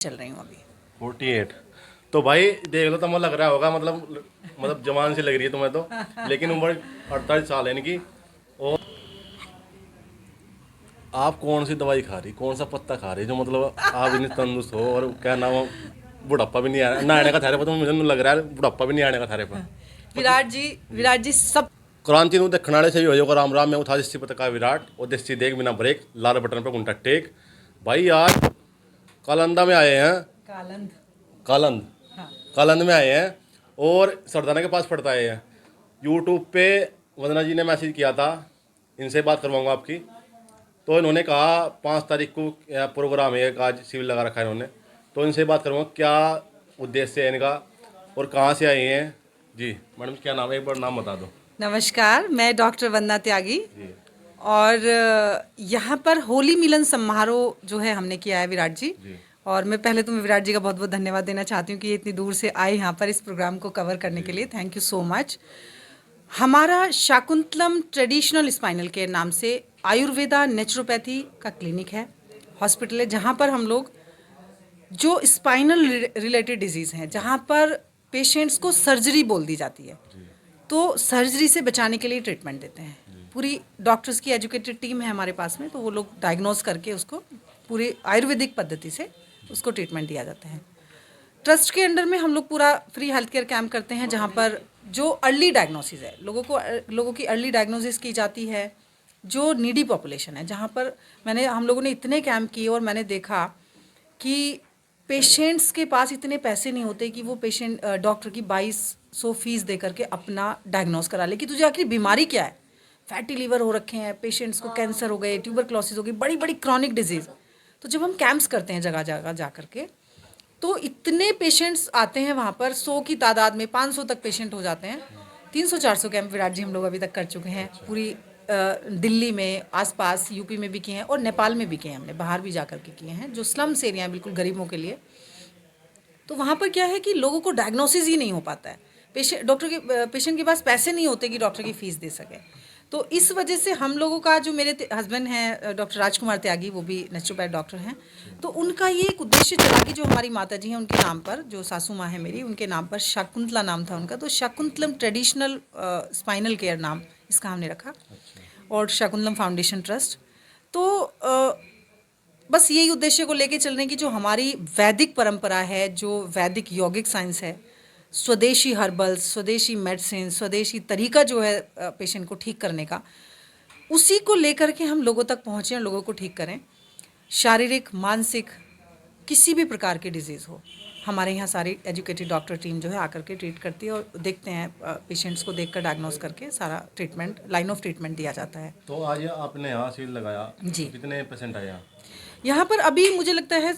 चल रही हूँ अभी। 48। तो भाई देख लो, तुम्हें लग रहा होगा मतलब जवान सी लग रही है तुम्हें तो, लेकिन उम्र 48 साल है इनकी। और आप कौन सी दवाई खा रही, कौन सा पत्ता खा रही जो मतलब आप इतनी तंदुरुस्त हो और क्या नाम हो, बुढ़ापा भी नहीं आया ना आने का थारे पर, तो मुझे लग रहा है बुढ़ापा भी नहीं आने का थारे पर। विराट जी सब क्रांति नु देखने वाले से भी हो राम राम में उठा देसी पता का विराट और देसी देख बिना ब्रेक लाल बटन पे घंटा टेक। भाई आज कालंदा में आए हैं, कालंद। कालंद हाँ। कालंद में आए हैं और सरदाना के पास पड़ता है। यूट्यूब पे वंदना जी ने मैसेज किया था, इनसे बात करवाऊंगा आपकी। तो इन्होंने कहा 5 तारीख को प्रोग्राम है, आज सिविल लगा रखा है इन्होंने, तो इनसे बात करूँगा क्या उद्देश्य है इनका और कहाँ से आए हैं। जी मैडम क्या नाम है, एक बार नाम बता दो। नमस्कार, मैं डॉक्टर वंदना त्यागी जी और यहाँ पर होली मिलन समारोह जो है हमने किया है विराट जी। जी और मैं पहले तो मैं विराट जी का बहुत बहुत धन्यवाद देना चाहती हूँ कि ये इतनी दूर से आए यहाँ पर इस प्रोग्राम को कवर करने के लिए। Thank you so much. हमारा शाकुंतलम ट्रेडिशनल स्पाइनल केयर नाम से आयुर्वेदा नेचुरोपैथी का क्लिनिक है, हॉस्पिटल है, जहाँ पर हम लोग जो स्पाइनल रिलेटेड डिजीज़ हैं, जहाँ पर पेशेंट्स को सर्जरी बोल दी जाती है, तो सर्जरी से बचाने के लिए ट्रीटमेंट देते हैं। पूरी डॉक्टर्स की एजुकेटेड टीम है हमारे पास में, तो वो लोग डायग्नोज करके उसको पूरी आयुर्वेदिक पद्धति से उसको ट्रीटमेंट दिया जाता है। ट्रस्ट के अंडर में हम लोग पूरा फ्री हेल्थ केयर कैंप करते हैं, जहाँ पर जो अर्ली डायग्नोसिस है, लोगों की अर्ली डायग्नोसिस की जाती है। जो नीडी पॉपुलेशन है, जहाँ पर हम लोगों ने इतने कैंप किए और मैंने देखा कि पेशेंट्स के पास इतने पैसे नहीं होते कि वो पेशेंट डॉक्टर की 2200 फीस दे करके अपना डायग्नोस करा ले कि तुझे आखिर बीमारी क्या है। फैटी लीवर हो रखे हैं पेशेंट्स को, कैंसर हो गए, ट्यूबरक्लोसिस हो गई, बड़ी बड़ी क्रॉनिक डिजीज़। तो जब हम कैंप्स करते हैं जगह जगह जा करके, तो इतने पेशेंट्स आते हैं वहाँ पर, 100 की तादाद में 500 तक पेशेंट हो जाते हैं। 300-400 कैंप विराट जी हम लोग अभी तक कर चुके हैं। पूरी दिल्ली में, आसपास यूपी में भी किए हैं और नेपाल में भी किए हैं, हमने बाहर भी जा कर के किए हैं, जो स्लम्स एरिया हैं बिल्कुल गरीबों के लिए। तो वहाँ पर क्या है कि लोगों को डायग्नोसिस ही नहीं हो पाता है, पेशेंट के पास पैसे नहीं होते कि डॉक्टर की फ़ीस दे सके। तो इस वजह से हम लोगों का, जो मेरे हस्बैंड हैं डॉक्टर राजकुमार त्यागी, वो भी नेचुरोपैथ डॉक्टर हैं, तो उनका ये एक उद्देश्य चला कि जो हमारी माता जी हैं उनके नाम पर, जो सासू माँ है मेरी, उनके नाम पर शकुंतला नाम था उनका, तो शकुंतलम ट्रेडिशनल स्पाइनल केयर नाम इसका हमने रखा, और शकुंतलम फाउंडेशन ट्रस्ट। तो बस यही उद्देश्य को लेके चल रहे हैं कि जो हमारी वैदिक परंपरा है, जो वैदिक यौगिक साइंस है, स्वदेशी हर्बल्स, स्वदेशी मेडिसिन, स्वदेशी तरीका जो है पेशेंट को ठीक करने का, उसी को लेकर के हम लोगों तक पहुँचें और लोगों को ठीक करें। शारीरिक, मानसिक, किसी भी प्रकार की डिजीज़ हो, हमारे यहाँ सारी एजुकेटेड डॉक्टर टीम जो है आकर के ट्रीट करती है और देखते हैं, पेशेंट्स को देखकर डायग्नोस करके सारा ट्रीटमेंट, लाइन ऑफ ट्रीटमेंट दिया जाता है। तो आज आपने यहाँ सील लगाया, जी। कितने पेशेंट आए यहाँ? यहाँ पर अभी मुझे लगता है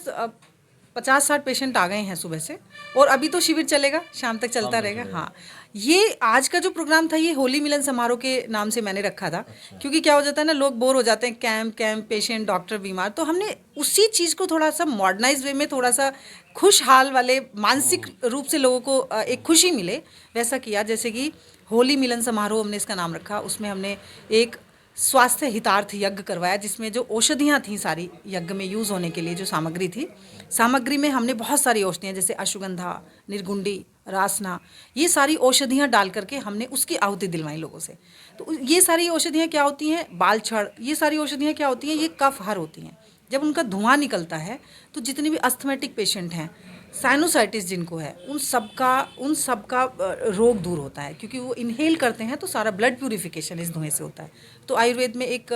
50-60 पेशेंट आ गए हैं सुबह से, और अभी तो शिविर चलेगा, शाम तक चलता रहेगा। हाँ, ये आज का जो प्रोग्राम था, ये होली मिलन समारोह के नाम से मैंने रखा था। क्योंकि क्या हो जाता है ना, लोग बोर हो जाते हैं, कैंप पेशेंट डॉक्टर बीमार, तो हमने उसी चीज़ को थोड़ा सा मॉडर्नाइज वे में, थोड़ा सा खुशहाल वाले, मानसिक रूप से लोगों को एक खुशी मिले, वैसा किया। जैसे कि होली मिलन समारोह हमने इसका नाम रखा, उसमें हमने एक स्वास्थ्य हितार्थ यज्ञ करवाया, जिसमें जो औषधियाँ थीं सारी यज्ञ में यूज़ होने के लिए, जो सामग्री थी, सामग्री में हमने बहुत सारी औषधियाँ, जैसे अश्वगंधा, निर्गुंडी, रासना, ये सारी औषधियाँ डाल करके हमने उसकी आहुति दिलवाई लोगों से। तो ये सारी औषधियाँ क्या होती हैं, बालछड़, ये सारी औषधियाँ क्या होती हैं, ये कफ हर होती हैं। जब उनका धुआं निकलता है तो जितने भी अस्थमेटिक पेशेंट हैं, साइनोसाइटिस जिनको है, उन सब का रोग दूर होता है, क्योंकि वो इनहेल करते हैं तो सारा ब्लड प्यूरिफिकेशन इस धुएं से होता है। तो आयुर्वेद में एक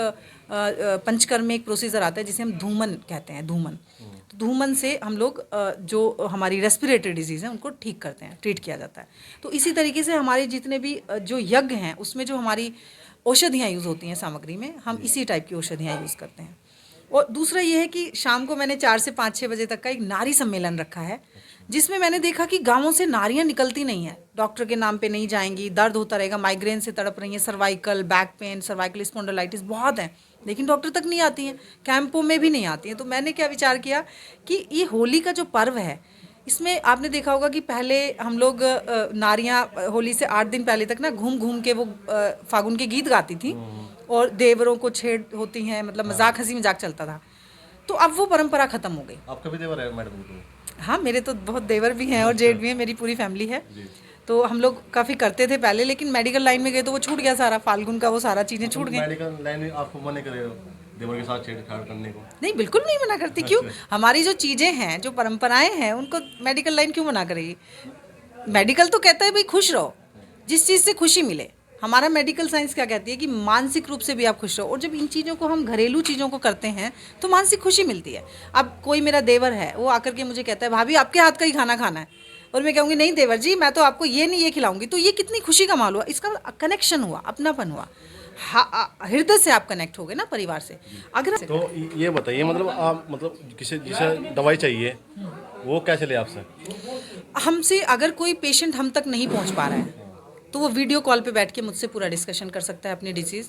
पंचकर्म में एक प्रोसीजर आता है जिसे हम धूमन कहते हैं, धूमन। तो धूमन से हम लोग जो हमारी रेस्पिरेटरी डिजीज़ हैं उनको ठीक करते हैं, ट्रीट किया जाता है। तो इसी तरीके से हमारे जितने भी जो यज्ञ हैं, उसमें जो हमारी औषधियाँ यूज़ होती हैं सामग्री में, हम इसी टाइप की औषधियाँ यूज़ करते हैं। और दूसरा ये है कि शाम को मैंने 4 से 5-6 बजे तक का एक नारी सम्मेलन रखा है, जिसमें मैंने देखा कि गांवों से नारियां निकलती नहीं हैं, डॉक्टर के नाम पे नहीं जाएंगी, दर्द होता रहेगा, माइग्रेन से तड़प रही हैं, cervical, back pain, cervical spondylitis बहुत हैं, लेकिन डॉक्टर तक नहीं आती हैं, कैंपों में भी नहीं आती हैं। तो मैंने क्या विचार किया कि ये होली का जो पर्व है, इसमें आपने देखा होगा कि पहले हम लोग नारियां होली से 8 दिन पहले तक ना घूम घूम के वो फागुन के गीत गाती थी और देवरों को छेड़ होती हैं, मतलब मजाक, हंसी मजाक चलता था। तो अब वो परंपरा खत्म हो गई। आपका भी देवर है मैडम को? हाँ, मेरे तो बहुत देवर भी हैं और जेठ भी हैं, मेरी पूरी फैमिली है। तो हम लोग काफ़ी करते थे पहले, लेकिन मेडिकल लाइन में गए तो वो छूट गया सारा, फाल्गुन का वो सारा चीज़ें छूट गई। मेडिकल लाइन में आपको मना करे हो देवर के साथ छेड़छाड़ करने को? नहीं, बिल्कुल नहीं मना करती। क्यों? हमारी जो चीज़ें हैं, जो परंपराएं हैं, उनको मेडिकल लाइन क्यों मना करेगी? मेडिकल तो कहता है भाई खुश रहो, जिस चीज़ से खुशी मिले। हमारा मेडिकल साइंस क्या कहती है कि मानसिक रूप से भी आप खुश रहो। और जब इन चीज़ों को हम घरेलू चीज़ों को करते हैं तो मानसिक खुशी मिलती है। अब कोई मेरा देवर है, वो आकर के मुझे कहता है भाभी आपके हाथ का ही खाना खाना है, और मैं कहूँगी नहीं देवर जी, मैं तो आपको ये नहीं ये खिलाऊंगी, तो ये कितनी खुशी का माहौल हुआ, इसका कनेक्शन हुआ, अपनापन हुआ। हृदय से आप कनेक्ट हो गए ना परिवार से। अगर तो ये बताइए, मतलब आप मतलब किसी जिसे दवाई चाहिए वो कैसे ले आपसे? हमसे अगर कोई पेशेंट हम तक नहीं पहुंच पा रहा है तो वो वीडियो कॉल पे बैठ के मुझसे पूरा डिस्कशन कर सकता है अपनी डिजीज़।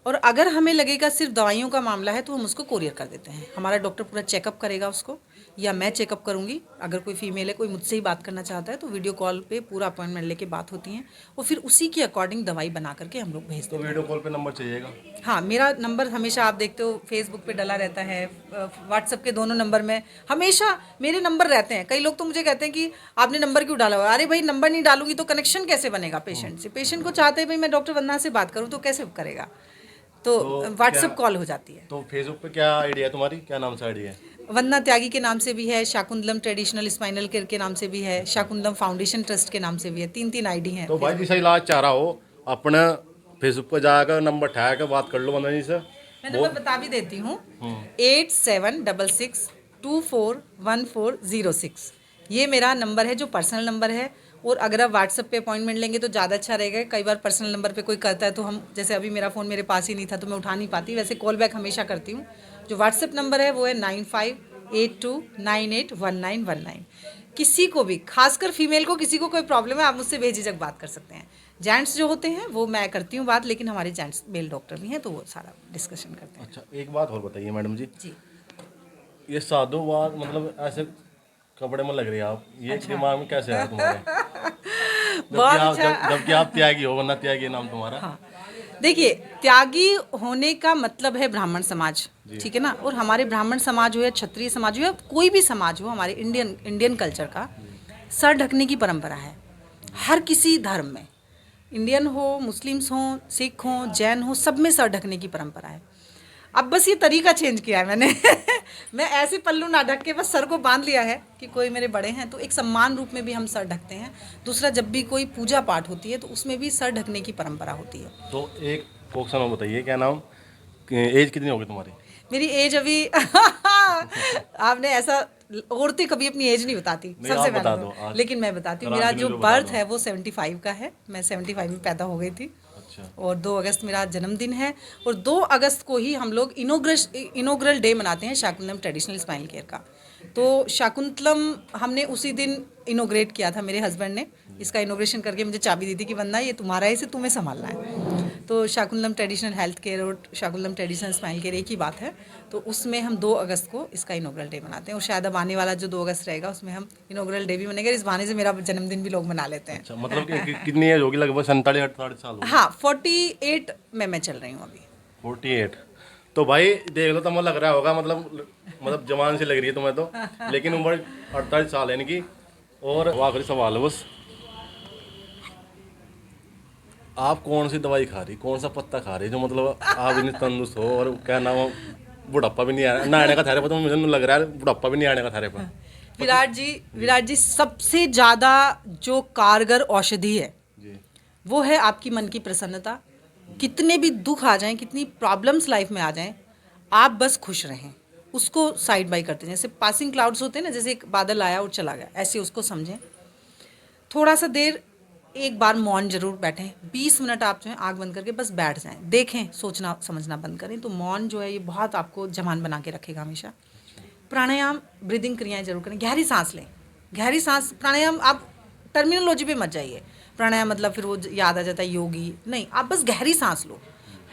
और अगर हमें लगेगा सिर्फ दवाइयों का मामला है तो हम उसको कोरियर कर देते हैं। हमारा डॉक्टर पूरा चेकअप करेगा उसको, या मैं चेकअप करूंगी। अगर कोई फीमेल है, कोई मुझसे ही बात करना चाहता है, तो वीडियो कॉल पे पूरा अपॉइंटमेंट लेके बात होती है और फिर उसी के अकॉर्डिंग दवाई बना करके हम लोग भेजते तो वीडियो कॉल पे नंबर चाहिएगा? हैं। हाँ, मेरा नंबर हमेशा आप देखते हो फेसबुक पे डला रहता है, व्हाट्सएप के दोनों नंबर में हमेशा मेरे नंबर रहते हैं। कई लोग तो मुझे कहते हैं कि आपने नंबर क्यों डाला हुआ? अरे भाई, नंबर नहीं डालूंगी तो कनेक्शन कैसे बनेगा पेशेंट से? पेशेंट को चाहते हैं भाई मैं डॉक्टर वंदना से बात करूँ, तो कैसे करेगा? तो व्हाट्सएप कॉल हो जाती है। तो फेसबुक पे क्या आईडी है तुम्हारी, क्या नाम से आईडी है? वंदना त्यागी के नाम से भी है, शाकुंतलम ट्रेडिशनल स्पाइनल केयर के नाम से भी है, शाकुंतलम फाउंडेशन ट्रस्ट के नाम से भी है। 3 आईडी हैं। तो भाई जिसे इलाज चाह रहा हो अपने फेसबुक पर जाकर नंबर ठा कर बात कर लो वंदना जी से। मैं नंबर बता भी देती हूँ, 8766241406। ये मेरा नंबर है जो पर्सनल नंबर है। और अगर आप व्हाट्सएप पे अपॉइंटमेंट लेंगे तो ज़्यादा अच्छा रहेगा। कई बार पर्सनल नंबर पे कोई करता है तो हम, जैसे अभी मेरा फ़ोन मेरे पास ही नहीं था तो मैं उठा नहीं पाती, वैसे कॉल बैक हमेशा करती हूँ। जो व्हाट्सएप नंबर है वो है 9582981919। किसी को भी, खासकर फीमेल को, किसी को कोई प्रॉब्लम है, आप मुझसे बेझिझक बात कर सकते हैं। जेंट्स जो होते हैं वो मैं करती हूँ बात, लेकिन हमारे जेंट्स मेल डॉक्टर भी हैं तो वो सारा डिस्कशन करते हैं। अच्छा, एक बात और बताइए मैडम जी, जी। ये साधु बात मतलब ऐसे कपड़े में लग रही है आप, ये दिमाग में कैसे आया तुम्हारे? बहुत अच्छा। जबकि आप त्यागी हो, वरना त्यागी नाम तुम्हारा। हाँ, देखिए, त्यागी होने का मतलब है ब्राह्मण समाज, ठीक है ना। और हमारे ब्राह्मण समाज हो या क्षत्रिय समाज हो या कोई भी समाज हो, हमारे इंडियन कल्चर का सर ढकने की परंपरा है हर किसी धर्म में। इंडियन हो, मुस्लिम्स हो, सिख हो, जैन हो, सब में सर ढकने की परंपरा है। अब बस ये तरीका चेंज किया है मैंने मैं ऐसे पल्लू ना ढक के बस सर को बांध लिया है कि कोई मेरे बड़े हैं तो एक सम्मान रूप में भी हम सर ढकते हैं। दूसरा, जब भी कोई पूजा पाठ होती है तो उसमें भी सर ढकने की परंपरा होती है। तो एक क्वेश्चन और बताइए, क्या नाम, एज कितनी होगी तुम्हारी? मेरी एज अभी आपने ऐसा, औरतें कभी अपनी एज नहीं बताती, नहीं, सबसे आप बता पहले दो तो। आज। लेकिन मैं बताती हूँ, मेरा जो बर्थ है वो 75 का है। मैं 75 में पैदा हो गई थी। अच्छा। और 2 अगस्त मेरा जन्मदिन है। और 2 अगस्त को ही हम लोग इनोग्रल डे मनाते हैं शाकुंतलम ट्रेडिशनल स्पाइनल केयर का। तो शाकुंतलम हमने उसी दिन इनोग्रेट किया था, मेरे हस्बैंड ने इसका इनोग्रेशन करके मुझे चाबी दी थी कि वंदना ये तुम्हारा है, इसे तुम्हें संभालना है। तो शाकुंतलम ट्रेडिशनल हेल्थ केयर और शाकुंतलम ट्रेडिशनल स्पाइनल केयर एक ही बात है। तो उसमें हम 2 अगस्त को इसका इनोग्रल डे मनाते हैं। और शायद अब आने वाला जो 2 अगस्त रहेगा उसमें हम इनोग्रल डे भी मनाएंगे। इस बहाने से मेरा जन्मदिन भी लोग मना लेते हैं। अच्छा, मतलब कितनी एज होगी? लगभग 47-48 साल होगी। हाँ, 48 में मैं चल रही हूँ अभी। 48। तो भाई देख लो, तुम्हें लग रहा होगा मतलब जवान से लग रही है तुम्हें तो, लेकिन उम्र 48 साल है इनकी। और आखिरी सवाल है बस, आप कौन सी दवाई खा रही, कौन सा पत्ता खा रही जो मतलब आप इतनी तंदुरुस्त हो और क्या नाम हो, बुढ़ापा भी नहीं आने का थारे पर? तो मुझे नहीं लग रहा है बुढ़ापा भी नहीं आने का थारे पर। विराट जी सबसे ज़्यादा जो कारगर औषधि है जी। वो है आपकी मन की प्रसन्नता। कितने भी दुख आ जाएं, कितनी प्रॉब्लम्स लाइफ में आ जाएं, आप बस खुश रहें, उसको साइड बाई करते हैं। जैसे पासिंग क्लाउड्स होते हैं ना, जैसे एक बादल आया और चला गया, ऐसे उसको समझें। थोड़ा सा देर एक बार मौन जरूर बैठें, 20 मिनट आप जो है आँख बंद करके बस बैठ जाएं, देखें, सोचना समझना बंद करें। तो मौन जो है ये बहुत आपको जवान बना के रखेगा हमेशा। प्राणायाम, ब्रीदिंग क्रियाएं जरूर करें, गहरी सांस लें, गहरी सांस। प्राणायाम आप टर्मिनोलॉजी पे मत जाइए, प्राणायाम मतलब फिर वो याद आ जाता है योगी, नहीं, आप बस गहरी सांस लो,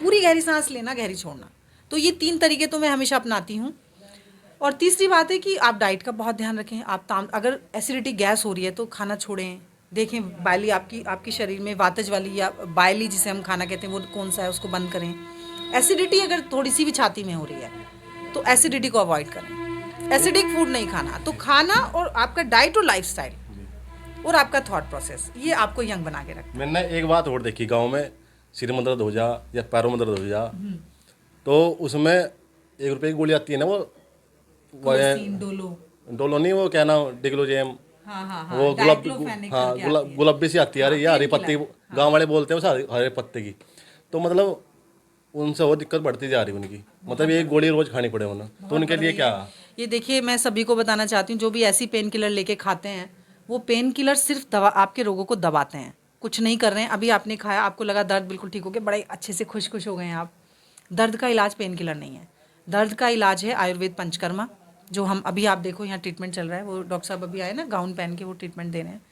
पूरी गहरी सांस लेना, गहरी छोड़ना। तो ये 3 तरीके तो मैं हमेशा अपनाती हूँ। और तीसरी बात है कि आप डाइट का बहुत ध्यान रखें। आप अगर एसिडिटी गैस हो रही है तो खाना छोड़ें। देखें बायली आपकी शरीर में वातज वाली या बायली जिसे हम खाना कहते हैं वो कौन सा है, उसको बंद करें। एसिडिटी अगर थोड़ी सी भी छाती में हो रही है तो एसिडिटी को अवॉइड करें। एसिडिक फूड नहीं खाना। तो खाना और आपका डाइट और लाइफस्टाइल और आपका थॉट प्रोसेस ये आपको यंग बना के रखता मैंने एक बात और देखी, गांव में सिर में दर्द हो जा या पैरों में दर्द हो जा तो उसमें 1 रुपए की गोली आती है ना, वो है। डोलो, डोलो नहीं, वो क्या नाम, डिग्लोजेम, हाँ, वो गुलाबी सी आती है, अरे ये हरी पत्ती, गांव वाले बोलते हैं वो हरे पत्ते की। तो मतलब उनसे वो दिक्कत बढ़ती जा रही उनकी, मतलब एक गोली रोज खानी पड़े उन्हें, तो उनके लिए क्या? ये देखिए, मैं सभी को बताना चाहती हूँ, जो भी ऐसी पेन किलर लेके खाते हैं, वो पेन किलर सिर्फ दवा आपके रोगों को दबाते हैं, कुछ नहीं कर रहे हैं। अभी आपने खाया, आपको लगा दर्द बिल्कुल ठीक हो गया, बड़े अच्छे से खुश हो गए हैं आप। दर्द का इलाज पेन किलर नहीं है, दर्द का इलाज है आयुर्वेद पंचकर्मा, जो हम अभी आप देखो यहाँ ट्रीटमेंट चल रहा है, वो डॉक्टर साहब अभी आए ना गाउन पहन के, वो ट्रीटमेंट दे रहे हैं।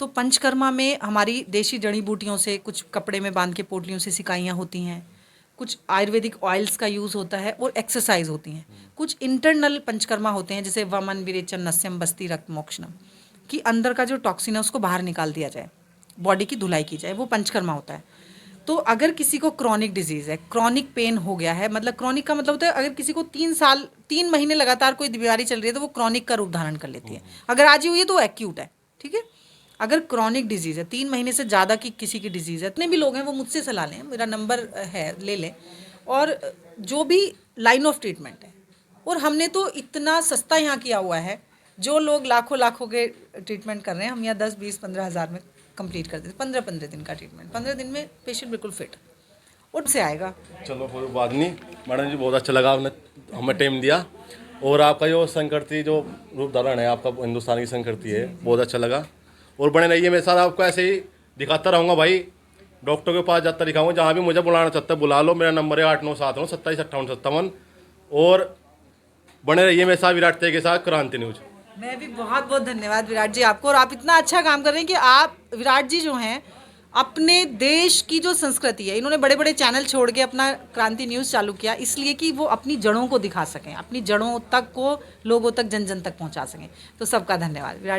तो पंचकर्मा में हमारी देशी जड़ी बूटियों से, कुछ कपड़े में बांध के पोटलियों से सिकाइयाँ होती हैं, कुछ आयुर्वेदिक ऑयल्स का यूज़ होता है और एक्सरसाइज होती हैं। कुछ इंटरनल पंचकर्मा होते हैं, जैसे वमन विरेचन नस्यम बस्ती रक्त मोक्षणम, कि अंदर का जो टॉक्सिन है उसको बाहर निकाल दिया जाए, बॉडी की धुलाई की जाए, वो पंचकर्मा होता है। तो अगर किसी को क्रॉनिक डिजीज़ है, क्रॉनिक पेन हो गया है, मतलब क्रॉनिक का मतलब होता है अगर किसी को 3 महीने लगातार कोई बीमारी चल रही है तो वो क्रॉनिक का रूप धारण कर लेती है। अगर आज ही हुई है तो वो एक्यूट है, ठीक है। अगर क्रॉनिक डिजीज़ है, 3 महीने से ज़्यादा की किसी की डिजीज़ है, इतने भी लोग हैं वो मुझसे सलाह लें, मेरा नंबर है, ले लें। और जो भी लाइन ऑफ ट्रीटमेंट है, और हमने तो इतना सस्ता यहाँ किया हुआ है, जो लोग लाखों के ट्रीटमेंट कर रहे हैं, हम यहाँ 10, 20, 15 हज़ार में कंप्लीट कर देते, 15 दिन का ट्रीटमेंट, 15 दिन में पेशेंट बिल्कुल फिट उठ से आएगा। चलो कोई बात नहीं मैडम जी, बहुत अच्छा लगा आपने हमें टाइम दिया, और आपका जो संस्कृति जो रूप धारण है आपका हिंदुस्तान की संस्कृति है, बहुत अच्छा लगा। और बने रहिए मेरे साथ, आपको ऐसे ही दिखाता रहूँगा भाई, डॉक्टर के पास जाता दिखाऊंगा, जहाँ भी मुझे बुलाना चाहता है बुला लो, मेरा नंबर है 8979275857। और बने रहिए मेरे साथ विराट के साथ क्रांति न्यूज़। मैं भी बहुत धन्यवाद विराट जी आपको, और आप इतना अच्छा काम कर रहे हैं कि आप विराट जी जो हैं अपने देश की जो संस्कृति है, इन्होंने बड़े बड़े चैनल छोड़ के अपना क्रांति न्यूज़ चालू किया, इसलिए कि वो अपनी जड़ों को दिखा सकें, अपनी जड़ों तक को लोगों तक, जन जन तक पहुंचा सकें। तो सबका धन्यवाद विराट।